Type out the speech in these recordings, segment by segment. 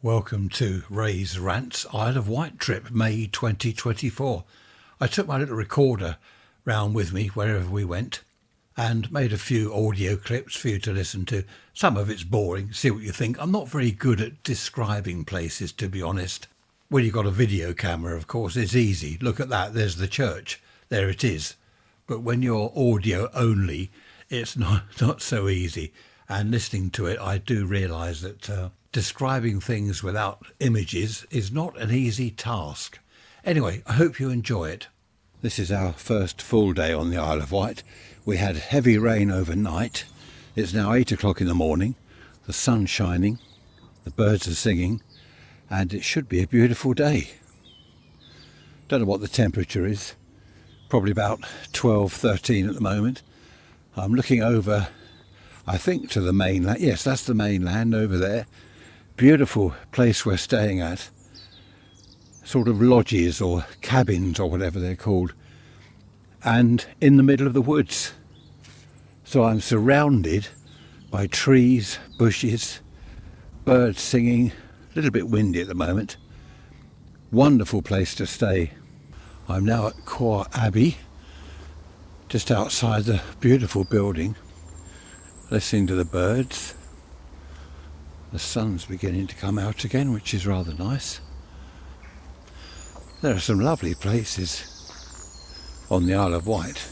Welcome to Ray's Rants Isle of Wight trip, May 2024. I took my little recorder round with me wherever we went and made a few audio clips for you to listen to. Some of it's boring, see what you think. I'm not very good at describing places, to be honest. When you've got a video camera, of course, it's easy. Look at that, there's the church. There it is. But when you're audio only, it's not so easy. And listening to it, I do realise that describing things without images is not an easy task. Anyway, I hope you enjoy it. This is our first full day on the Isle of Wight. We had heavy rain overnight. It's now 8 o'clock in the morning. The sun's shining, the birds are singing, and it should be a beautiful day. Don't know what the temperature is. Probably about 12, 13 at the moment. I'm looking over, I think, to the mainland. Yes, that's the mainland over there. Beautiful place we're staying at. Sort of lodges or cabins or whatever they're called. And in the middle of the woods. So I'm surrounded by trees, bushes, birds singing. A little bit windy at the moment. Wonderful place to stay. I'm now at Quoir Abbey, just outside the beautiful building, listening to the birds. The sun's beginning to come out again, which is rather nice. There are some lovely places on the Isle of Wight.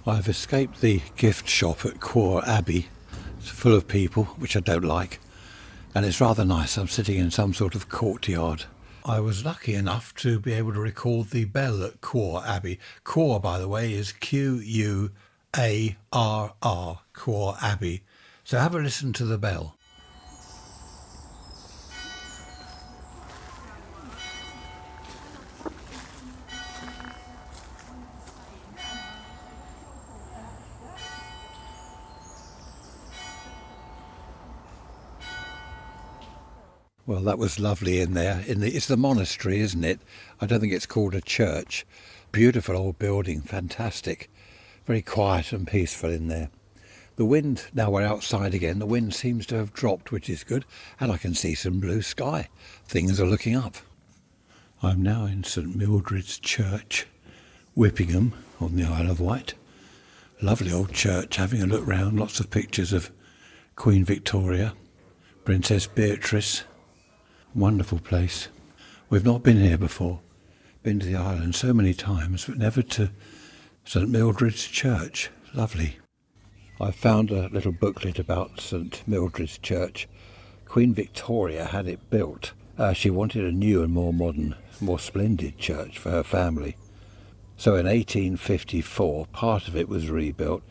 I've escaped the gift shop at Quoir Abbey. It's full of people, which I don't like, and it's rather nice. I'm sitting in some sort of courtyard. I was lucky enough to be able to record the bell at Quoir Abbey. Quoir, by the way, is Quarr, Quoir Abbey. So have a listen to the bell. Well, that was lovely in there. It's the monastery, isn't it? I don't think it's called a church. Beautiful old building, fantastic. Very quiet and peaceful in there. The wind, now we're outside again, the wind seems to have dropped, which is good. And I can see some blue sky. Things are looking up. I'm now in St Mildred's Church, Whippingham, on the Isle of Wight. Lovely old church, having a look round, lots of pictures of Queen Victoria, Princess Beatrice. Wonderful place. We've not been here before. Been to the island so many times, but never to St Mildred's Church. Lovely. I found a little booklet about St Mildred's Church. Queen Victoria had it built. She wanted a new and more modern, more splendid church for her family. So in 1854, part of it was rebuilt.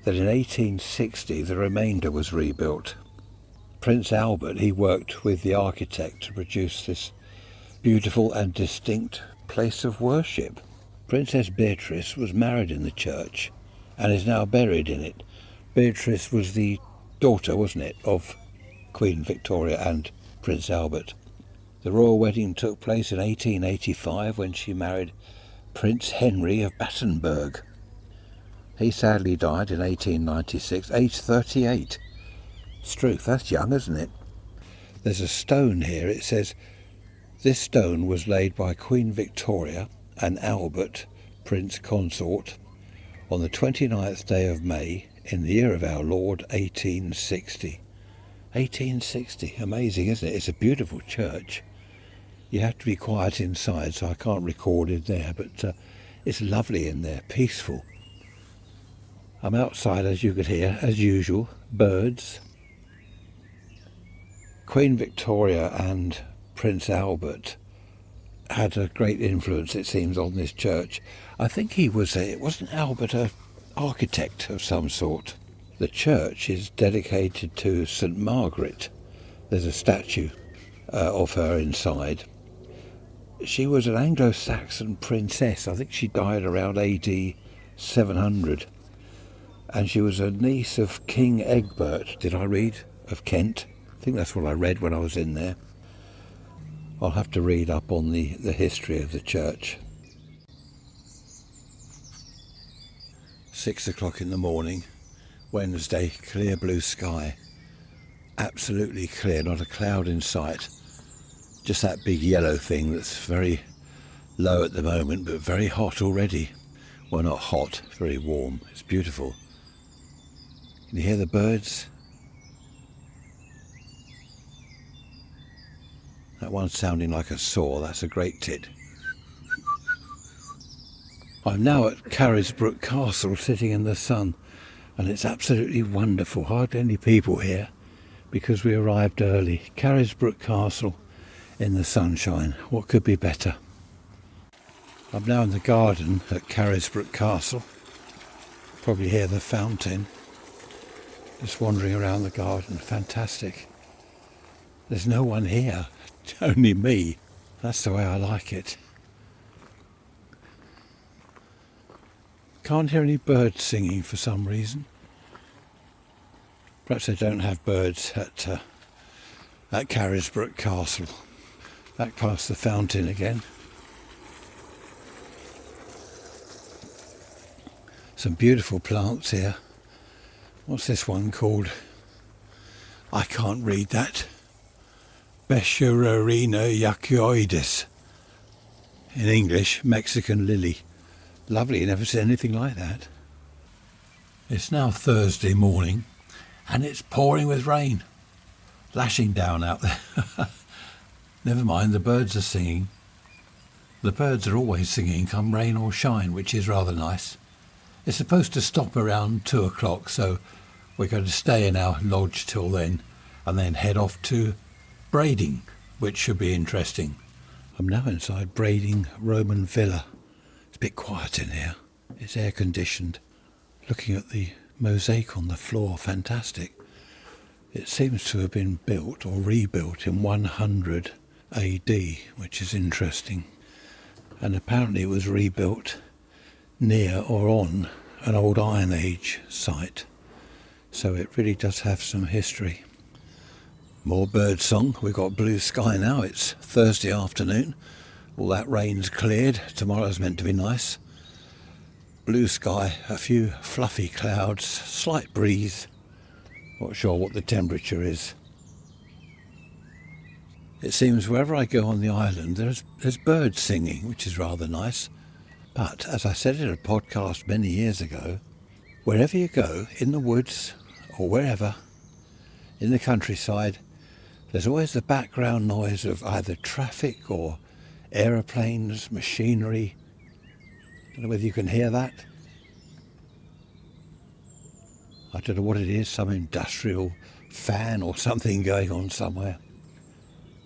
Then in 1860, the remainder was rebuilt. Prince Albert, he worked with the architect to produce this beautiful and distinct place of worship. Princess Beatrice was married in the church and is now buried in it. Beatrice was the daughter, wasn't it, of Queen Victoria and Prince Albert. The royal wedding took place in 1885 when she married Prince Henry of Battenberg. He sadly died in 1896, aged 38. Struth, that's young, isn't it? There's a stone here. It says, "This stone was laid by Queen Victoria and Albert, Prince Consort, on the 29th day of May, in the year of our Lord, 1860. 1860, amazing, isn't it? It's a beautiful church. You have to be quiet inside, so I can't record in there, but it's lovely in there, peaceful. I'm outside, as you could hear, as usual, birds. Queen Victoria and Prince Albert had a great influence, it seems, on this church. I think wasn't Albert an architect of some sort? The church is dedicated to St Margaret. There's a statue of her inside. She was an Anglo-Saxon princess. I think she died around AD 700. And she was a niece of King Egbert, did I read, of Kent. I think that's what I read when I was in there. I'll have to read up on the history of the church. 6 o'clock in the morning, Wednesday, clear blue sky. absolutely clear, not a cloud in sight. Just that big yellow thing that's very low at the moment, but very hot already. Well, not hot, very warm. It's beautiful. Can you hear the birds? That one's sounding like a saw. That's a great tit. I'm now at Carisbrooke Castle, sitting in the sun, and it's absolutely wonderful. Hardly any people here because we arrived early. Carisbrooke Castle in the sunshine. What could be better? I'm now in the garden at Carisbrooke Castle. Probably hear the fountain. Just wandering around the garden. Fantastic. There's no one here. Only me. That's the way I like it. Can't hear any birds singing for some reason. Perhaps they don't have birds at Carisbrooke Castle. Back past the fountain again. Some beautiful plants here. What's this one called? I can't read that. Becherarina yacuoides. In English, Mexican lily. Lovely, never seen anything like that. It's now Thursday morning and it's pouring with rain. Lashing down out there. Never mind, the birds are singing. The birds are always singing, come rain or shine, which is rather nice. It's supposed to stop around 2 o'clock, so we're going to stay in our lodge till then and then head off to Brading, which should be interesting. I'm now inside Brading Roman Villa. It's a bit quiet in here. It's air conditioned. Looking at the mosaic on the floor, fantastic. It seems to have been built or rebuilt in 100 AD, which is interesting. And apparently it was rebuilt near or on an old Iron Age site. So it really does have some history. More bird song. We've got blue sky now. It's Thursday afternoon. All that rain's cleared. Tomorrow's meant to be nice. Blue sky, a few fluffy clouds, slight breeze. Not sure what the temperature is. It seems wherever I go on the island there's birds singing, which is rather nice. But as I said in a podcast many years ago, wherever you go, in the woods or wherever, in the countryside, there's always the background noise of either traffic or aeroplanes, machinery. I don't know whether you can hear that. I don't know what it is, some industrial fan or something going on somewhere.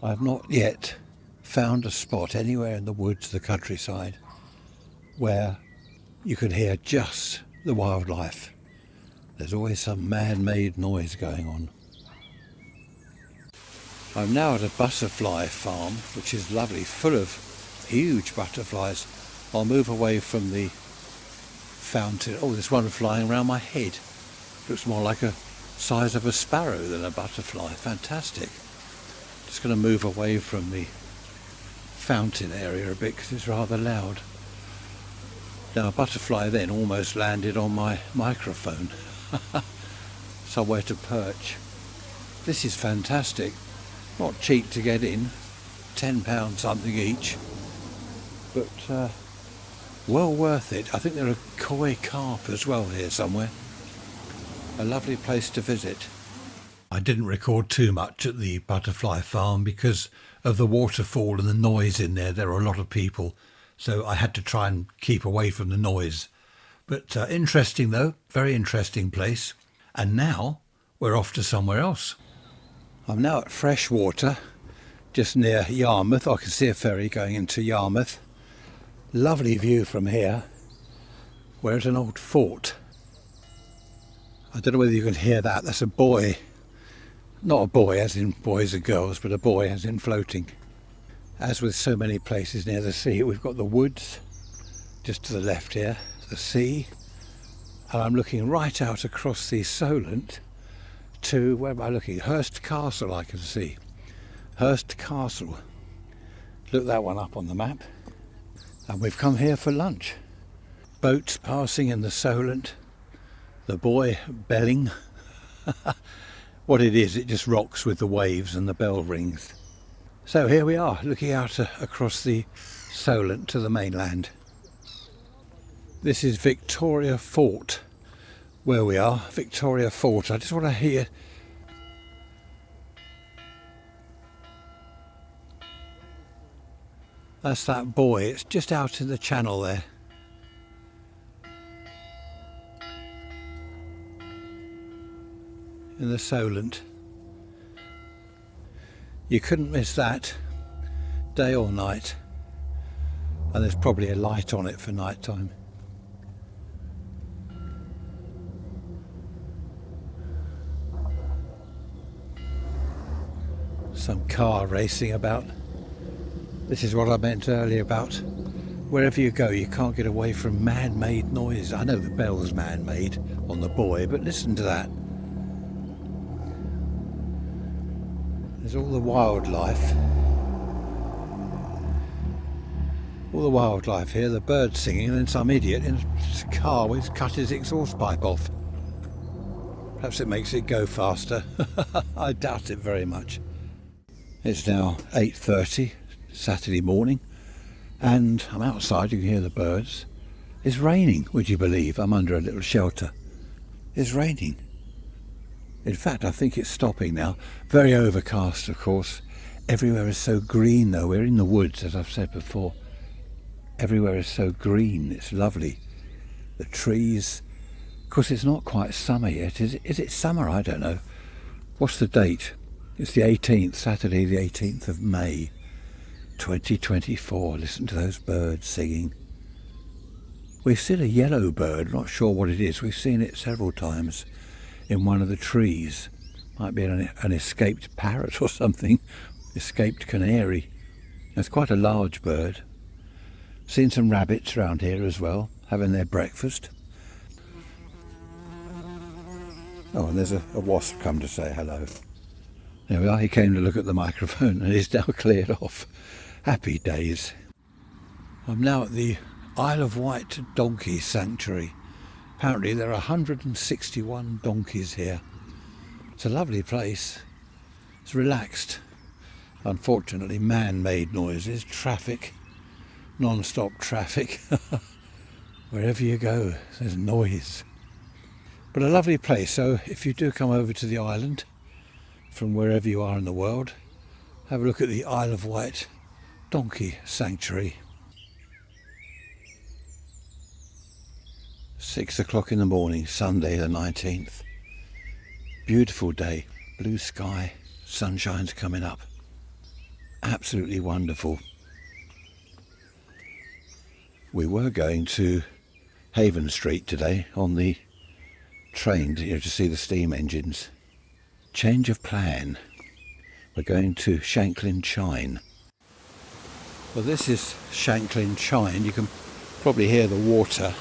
I have not yet found a spot anywhere in the woods, the countryside, where you can hear just the wildlife. There's always some man-made noise going on. I'm now at a butterfly farm, which is lovely, full of huge butterflies. I'll move away from the fountain. Oh, there's one flying around my head. Looks more like a size of a sparrow than a butterfly. Fantastic. Just going to move away from the fountain area a bit because it's rather loud. Now a butterfly then almost landed on my microphone. Somewhere to perch. This is fantastic. Not cheap to get in. £10 something each. But well worth it. I think there are koi carp as well here somewhere. A lovely place to visit. I didn't record too much at the butterfly farm because of the waterfall and the noise in there. There are a lot of people, so I had to try and keep away from the noise. But interesting though, very interesting place. And now we're off to somewhere else. I'm now at Freshwater, just near Yarmouth. I can see a ferry going into Yarmouth. Lovely view from here. We're at an old fort. I don't know whether you can hear that. That's a buoy. Not a boy as in boys and girls, but a boy as in floating. As with so many places near the sea, we've got the woods just to the left here, the sea, and I'm looking right out across the Solent to, where am I looking? Hurst Castle I can see. Hurst Castle. Look that one up on the map. And we've come here for lunch. Boats passing in the Solent, the buoy belling. what it is, it just rocks with the waves and the bell rings. So here we are, looking out across the Solent to the mainland. This is Victoria Fort, where we are, Victoria Fort. I just want to hear... That's that buoy, it's just out in the channel there. In the Solent. You couldn't miss that, day or night. And there's probably a light on it for night time. Some car racing about. This is what I meant earlier about wherever you go, you can't get away from man-made noise. I know the bell's man-made on the buoy, but listen to that. There's all the wildlife. All the wildlife here, the birds singing, and then some idiot in a car has cut his exhaust pipe off. Perhaps it makes it go faster. I doubt it very much. It's now 8:30, Saturday morning, and I'm outside, you can hear the birds. It's raining, would you believe? I'm under a little shelter. It's raining. In fact, I think it's stopping now. Very overcast, of course. Everywhere is so green, though. We're in the woods, as I've said before. Everywhere is so green. It's lovely. The trees. Of course, it's not quite summer yet. Is it summer? I don't know. What's the date? It's the 18th, Saturday the 18th of May, 2024. Listen to those birds singing. We've seen a yellow bird, not sure what it is. We've seen it several times in one of the trees. Might be an escaped parrot or something, escaped canary. It's quite a large bird. Seen some rabbits around here as well, having their breakfast. Oh, and there's a wasp come to say hello. There we are, he came to look at the microphone and he's now cleared off. Happy days. I'm now at the Isle of Wight Donkey Sanctuary. Apparently there are 161 donkeys here. It's a lovely place. It's relaxed. Unfortunately, man-made noises, traffic, non-stop traffic. Wherever you go, there's noise. But a lovely place, so if you do come over to the island, from wherever you are in the world, have a look at the Isle of Wight Donkey Sanctuary. 6 o'clock in the morning, Sunday the 19th. Beautiful day, blue sky, sunshine's coming up. Absolutely wonderful. We were going to Haven Street today on the train to see the steam engines. Change of plan. We're going to Shanklin Chine. Well, this is Shanklin Chine. You can probably hear the water.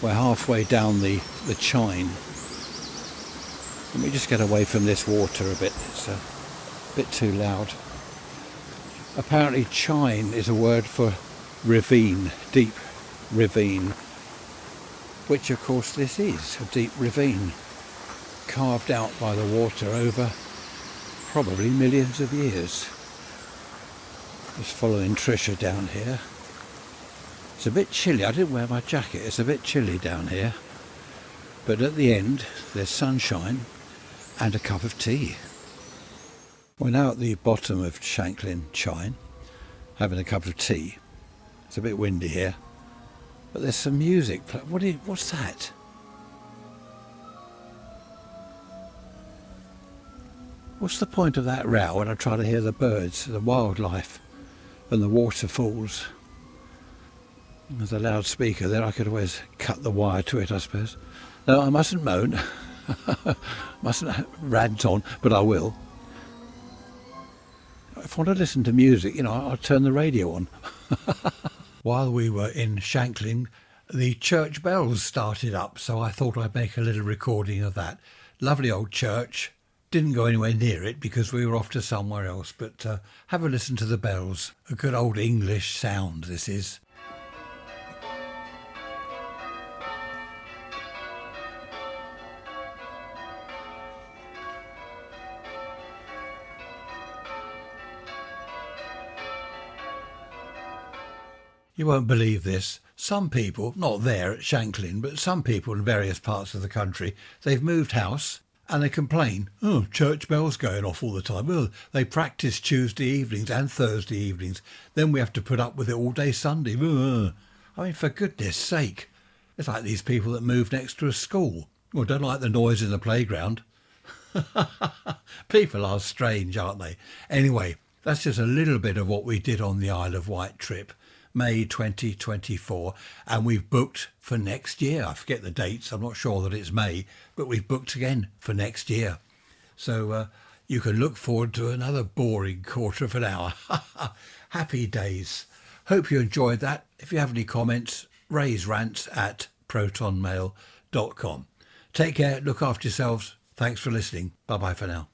We're halfway down the chine. Let me just get away from this water a bit. It's a bit too loud. Apparently chine is a word for ravine, deep ravine, which of course this is, a deep ravine, carved out by the water over probably millions of years. Just following Trisha down here. It's a bit chilly. I didn't wear my jacket. It's a bit chilly down here. But at the end, there's sunshine and a cup of tea. We're now at the bottom of Shanklin Chine, having a cup of tea. It's a bit windy here, but there's some music. What's that? What's the point of that row when I try to hear the birds, the wildlife, and the waterfalls? There's a loudspeaker there. I could always cut the wire to it, I suppose. No, I mustn't moan. Mustn't rant on, but I will. If I want to listen to music, I'll turn the radio on. While we were in Shanklin, the church bells started up, so I thought I'd make a little recording of that. Lovely old church. Didn't go anywhere near it because we were off to somewhere else, but have a listen to the bells. A good old English sound this is. You won't believe this. Some people, not there at Shanklin, but some people in various parts of the country, they've moved house and they complain, oh, church bells going off all the time. Well, they practice Tuesday evenings and Thursday evenings. Then we have to put up with it all day Sunday. I mean, for goodness sake. It's like these people that move next to a school. Well, don't like the noise in the playground. People are strange, aren't they? Anyway, that's just a little bit of what we did on the Isle of Wight trip, May 2024, and we've booked for next year. I forget the dates, I'm not sure that it's May, but we've booked again for next year. So you can look forward to another boring quarter of an hour. Happy days. Hope you enjoyed that. If you have any comments, raise rants@protonmail.com. Take care, look after yourselves. Thanks for listening. Bye-bye for now.